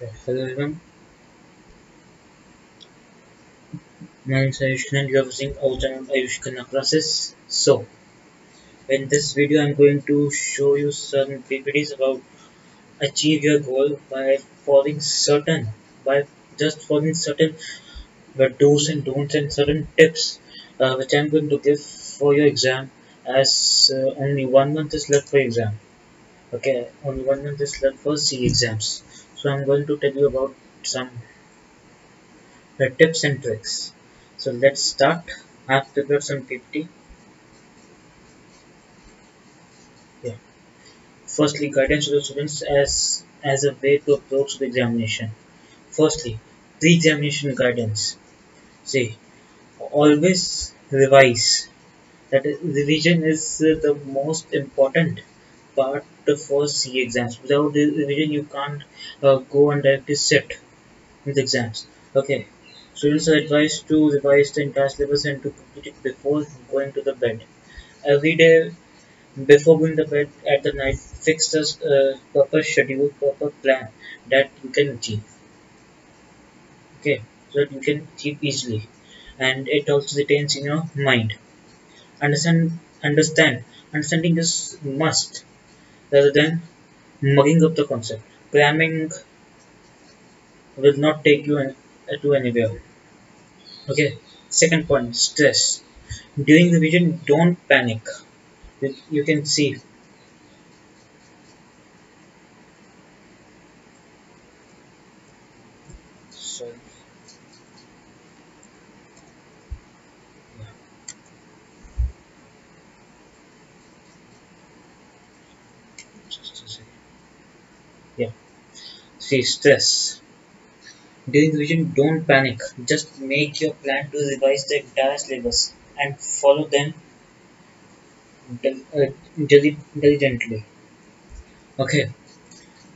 Hello everyone, my name is Ayush and you are watching our channel Ayush Khanna Classes. So, in this video I'm going to show you some PPTs about achieve your goal by following certain, by just following certain do's and don'ts and certain tips which I'm going to give for your exam as only 1 month is left for exam. Okay, only 1 month is left for C exams. So I'm going to tell you about some tips and tricks. So let's start. I've prepared some PPT. Yeah. Firstly, guidance to the students as a way to approach the examination. Firstly, pre-examination guidance. See, always revise. That is, revision is the most important part for C exams. Without the revision, you can't go and directly sit in the exams. Okay. Students are advised to revise the entire syllabus and to complete it before going to the bed. Every day before going to bed at the night, fix a proper schedule, proper plan that you can achieve. Okay, so that you can achieve easily, and it also retains in your mind. Understanding is must rather than mugging up the concept. Cramming will not take you to anywhere. Okay. Second point, stress. During revision, don't panic. You can see. Sorry. Just a second. Yeah. See, stress. During revision, don't panic. Just make your plan to revise the entire syllabus and follow them diligently. Okay,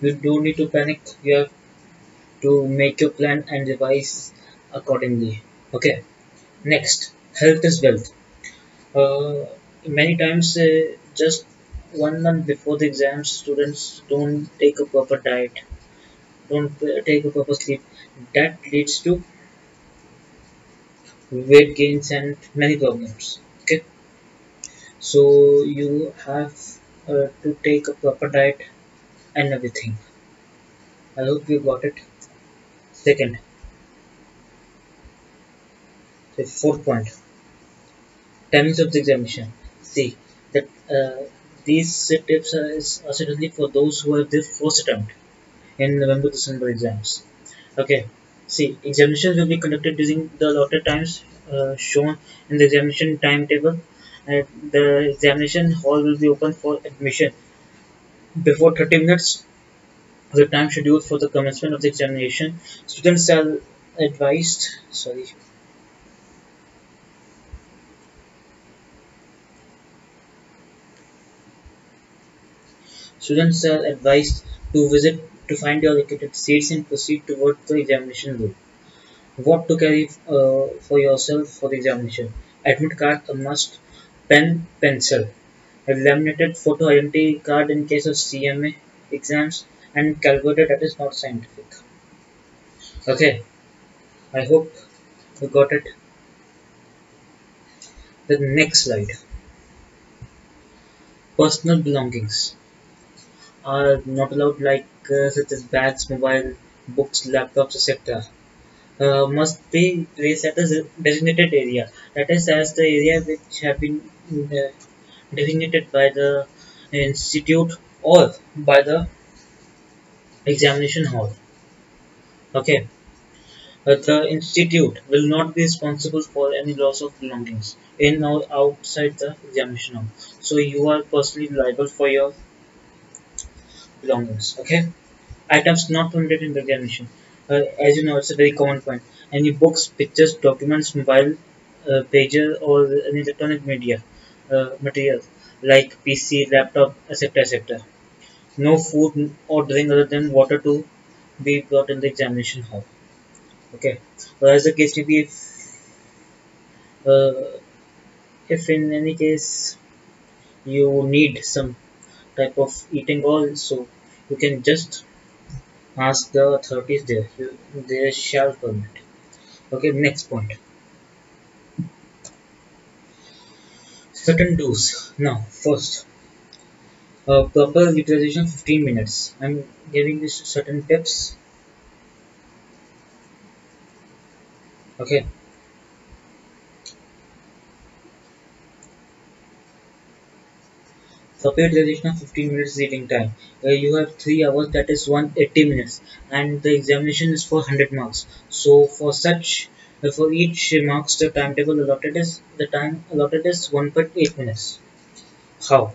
you don't need to panic. You have to make your plan and revise accordingly. Okay, next, health is wealth. Many times, just 1 month before the exams, students don't take a proper diet, don't take a proper sleep. That leads to weight gains and many problems. Okay, so you have to take a proper diet and everything. I hope you got it. Second, the fourth point, timings of the examination. See that these tips are certainly for those who have their first attempt in November December exams. Okay, see, examinations will be conducted during the allotted times shown in the examination timetable. The examination hall will be open for admission before 30 minutes the time scheduled for the commencement of the examination. Students are advised, sorry, students are advised to visit to find your allocated seats and proceed towards the examination room. What to carry for yourself for the examination? Admit card a must. Pen, pencil. A laminated photo identity card in case of CMA exams and calculator that is not scientific. Okay, I hope you got it. The next slide. Personal belongings are not allowed like such as bags, mobile, books, laptops, etc. Must be placed at a designated area. That is as the area which have been uh, designated by the institute or by the examination hall. Okay. The institute will not be responsible for any loss of belongings in or outside the examination hall. So you are personally liable for your belongings. Okay. Items not permitted in the examination. As you know, it's a very common point. Any books, pictures, documents, mobile, pager, or any electronic media material like PC, laptop, etc., etc. No food or drink other than water to be brought in the examination hall. Okay. As the case may be, uh, if in any case you need some type of eating oil, so you can just Ask the authorities there. They shall permit. Okay, next point. Certain do's. Now, first, proper utilization 15 minutes. I'm giving you certain tips. Okay, proper utilization of 15 minutes reading time. You have 3 hours, that is 180 minutes, and the examination is for 100 marks. So, for each marks, the time allotted is 1.8 minutes. How?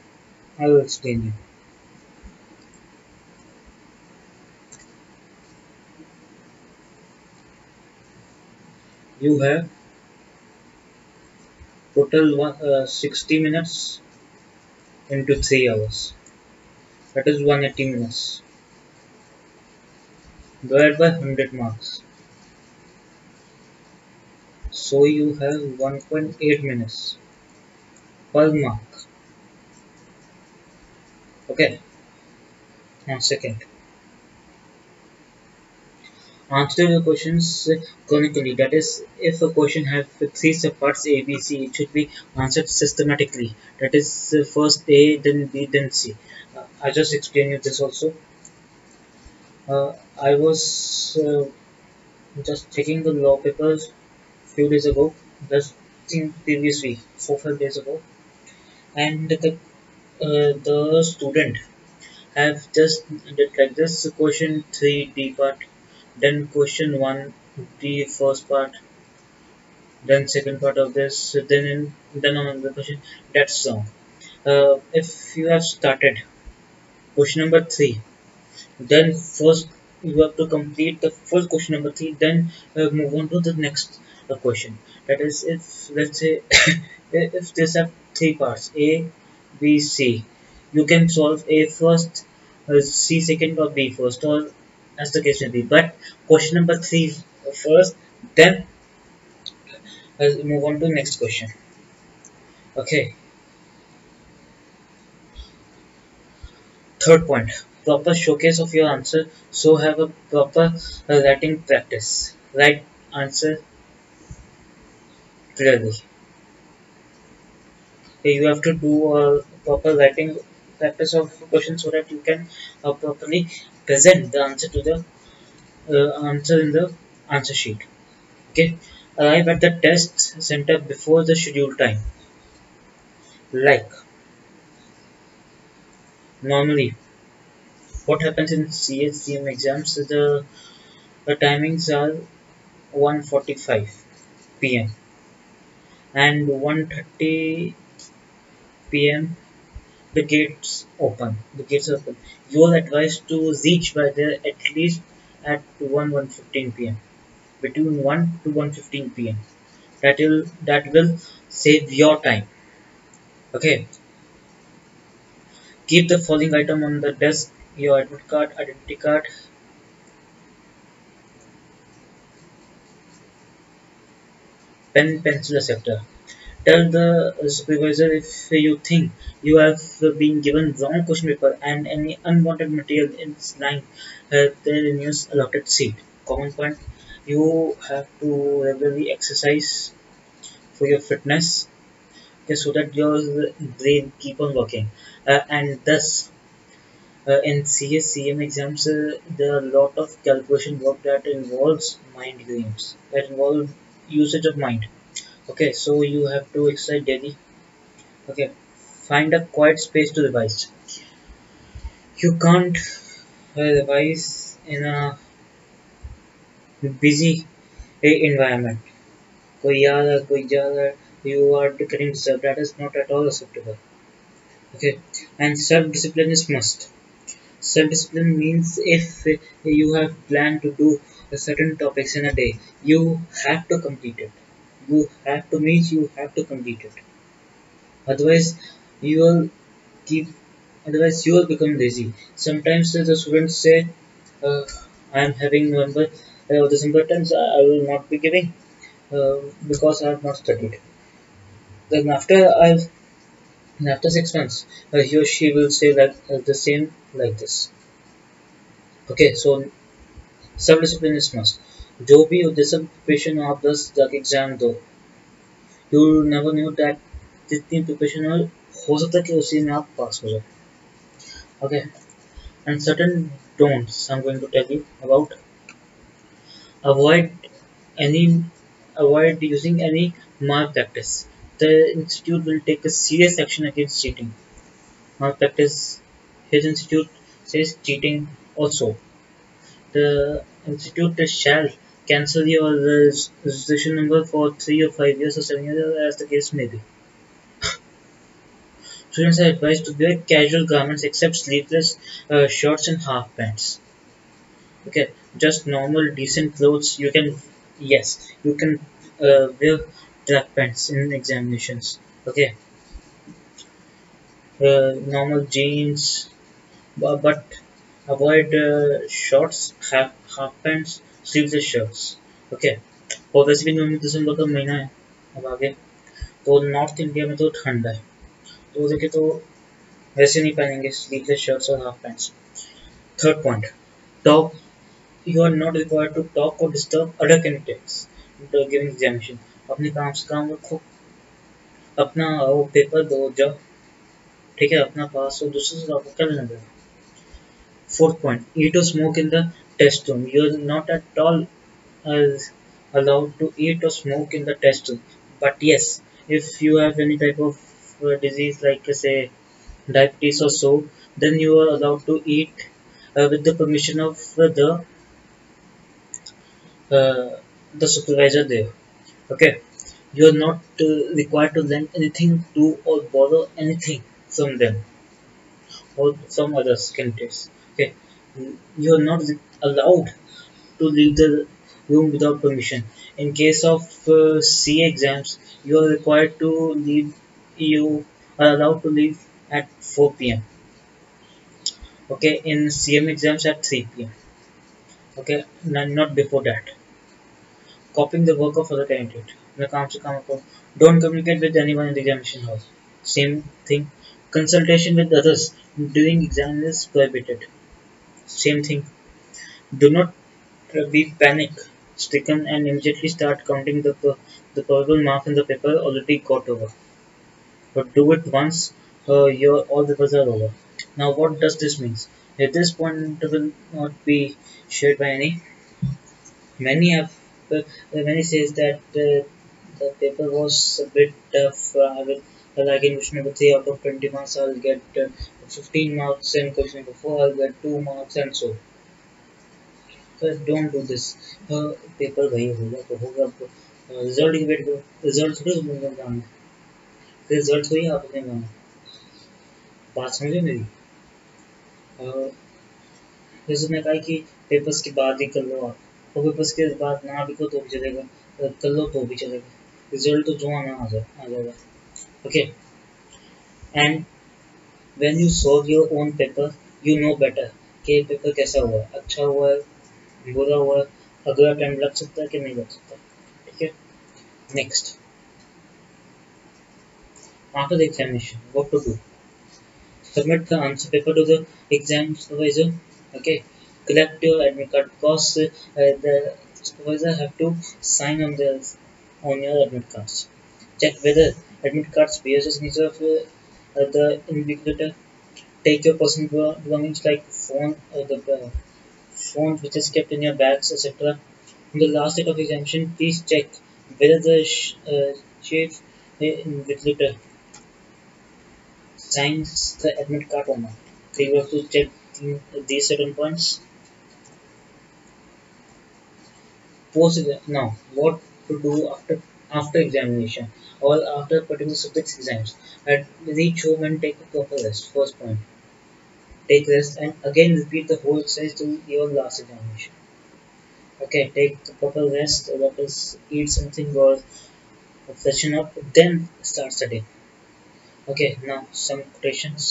I will explain you. You have total 60 minutes into 3 hours. That is 180 minutes. Divided by 100 marks. So you have 1.8 minutes per mark. Okay. Now second. Answer the questions chronically. That is, if a question has three subparts A, B, C, it should be answered systematically. That is, first A, then B, then C. I just explained you this also. I was just checking the law papers few days ago, just in previous week, 4 5 days ago, and the student have just did like this question 3D part, then question 1D first part, then second part of this, then on the question. That's wrong. If you have started question number 3, then first you have to complete the first question number 3, then move on to the next question. That is, if let's say if this have three parts A, B, C, you can solve A first, C second, or B first, or as the case may be. But question number 3 first, then move on to next question. Okay. Third point, proper showcase of your answer. So have a proper writing practice. Write answer clearly. Okay, you have to do a proper writing practice of questions so that you can properly present the answer to the answer in the answer sheet. Okay, arrive at the test center before the scheduled time. Like normally, what happens in CHCM exams? The timings are 1:45 p.m. and 1:30 p.m. The gates are open. You are advised to reach by there at least at 1:15 p.m. Between 1 to 1:15 p.m. That will save your time. Okay. Keep the following item on the desk: your admit card, identity card, pen, pencil, etc. Tell the supervisor if you think you have been given wrong question paper and any unwanted material is lying there in your allotted seat. Common point: you have to regularly exercise for your fitness, okay, so that your brain keep on working. And thus, in CSCM exams, there are a lot of calculation work that involves mind games, that involve usage of mind. Okay, so you have to exercise daily. Okay, find a quiet space to revise. You can't revise in a busy environment. कोई आ रहा है, कोई जा रहा है, you are getting disturbed. That is not at all acceptable. Okay, and self-discipline is must. Self-discipline means if you have planned to do a certain topics in a day, you have to complete it. You have to complete it. Otherwise, you will keep otherwise you will become lazy. Sometimes the students say, uh, I am having November, December terms, I will not be giving because I have not studied. Then after 6 months, he or she will say that the same like this. Okay, so सब discipline is must. जो भी जैसे preparation आप 10 जाके exam दो, you never knew that जितनी preparation हो सकता है कि उसी में आप पास हो जाए। Okay, and certain don'ts I'm going to tell you about. Avoid any avoid using any malpractice. The institute will take a serious action against cheating. Malpractice, his institute says cheating also. The institute shall cancel your registration number for 3 or 5 years or 7 years as the case may be. Students are advised to wear casual garments except sleeveless shorts and half pants. Okay, just normal decent clothes. You can, yes, you can wear track pants in examinations. Okay, normal jeans, but avoid shorts, half pants, sleeveless shirts. Okay, और वैसे भी नवंबर दिसंबर का महीना है अब आगे, तो north India में तो ठंड है, तो देखे तो वैसे नहीं पहनेंगे स्लीवलेस शर्ट्स और half pants. Third point, top, you are not required to talk or disturb other candidates giving examination. अपने काम से काम रखो, अपना वो पेपर दो जाओ, ठीक है, अपना पास हो, दूसरे से आपको क्या लेना देना। Fourth point, eat or smoke in the test room. You are not at all uh, allowed to eat or smoke in the test room. But yes, if you have any type of disease like say diabetes or so, then you are allowed to eat with the permission of uh, the supervisor there. Okay, you are not required to lend anything to or borrow anything from them or from other candidates. Okay, you are not allowed to leave the room without permission. In case of CA exams, you are required to leave. You are allowed to leave at 4 p.m. Okay, in CM exams at 3 p.m. Okay, not before that. Copying the work of other candidate. अपने काम से काम करो. Don't communicate with anyone in the examination hall. Same thing. Consultation with others during exam is prohibited. Same thing. Do not be panic stricken and immediately start counting the probable mark in the paper already got over. But do it once your all papers are over. Now what does this mean? At this point it will not be shared by any. Many have many says that the paper was a bit tough. I will, like in question number 3 out of 20 marks, I'll get 15 marks, and question number 4, I'll get 2 marks, and so. So don't do this. Paper भाई होगा तो होगा, result की wait करो, result थोड़ी होगा काम, result थोड़ी आप अपने काम, बात समझे मेरी। जैसे मैं कहा कि पेपर्स के बाद ही कर लो आप, और पेपर्स के बाद ना भी करो तो भी चलेगा, कर लो तो भी चलेगा, रिजल्ट तो जो आना आ जाएगा। Okay, and when you solve your own paper you know better कि पेपर कैसा हुआ, अच्छा हुआ है, बुरा हुआ है, अगला टाइम लग सकता है कि नहीं लग सकता। ठीक है, next, after the examination what to do, submit the answer paper to the exam supervisor. Okay, collect your admit card because the supervisor have to sign on your admit cards. Check whether admit cards bears the signature of the invigilator. Take your personal belongings like phone or the phone which is kept in your bags, etc. On the last date of examination, please check whether the chief invigilator signs the admit card or not. So you have to check these certain points. Post now, what to do after examination or after particular subjects exams? At reach home and take a proper rest. First point, take rest and again repeat the whole exercise to your last examination. Okay, take the proper rest. That is, eat something or freshen up. Then start studying. Okay, now some quotations.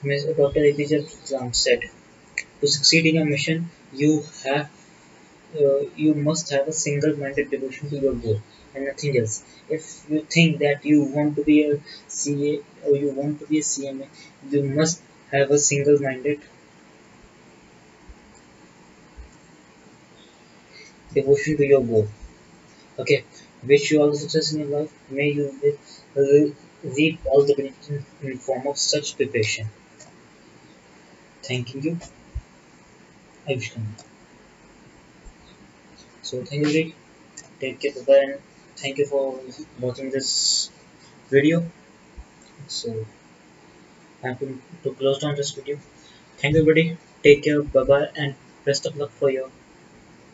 Dr. APJ Abdul Kalam said, "To succeed in your mission, you must have a single-minded devotion to your goal and nothing else. If you think that you want to be a CA or you want to be a CMA, you must have a single-minded. devotion to your goal. Okay, wish you all the success in your life. May you reap all the benefits in form of such preparation. Thanking you, Ayushkan. So thank you, Rick. Take care, bye, and thank you for watching this video. So I'm going to close down this video. Thank you, everybody. Take care, bye bye, and best of luck for your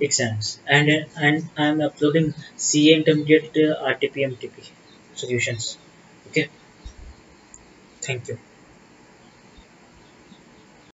exams. And I'm uploading CA Intermediate RTP MTP solutions. Okay, thank you.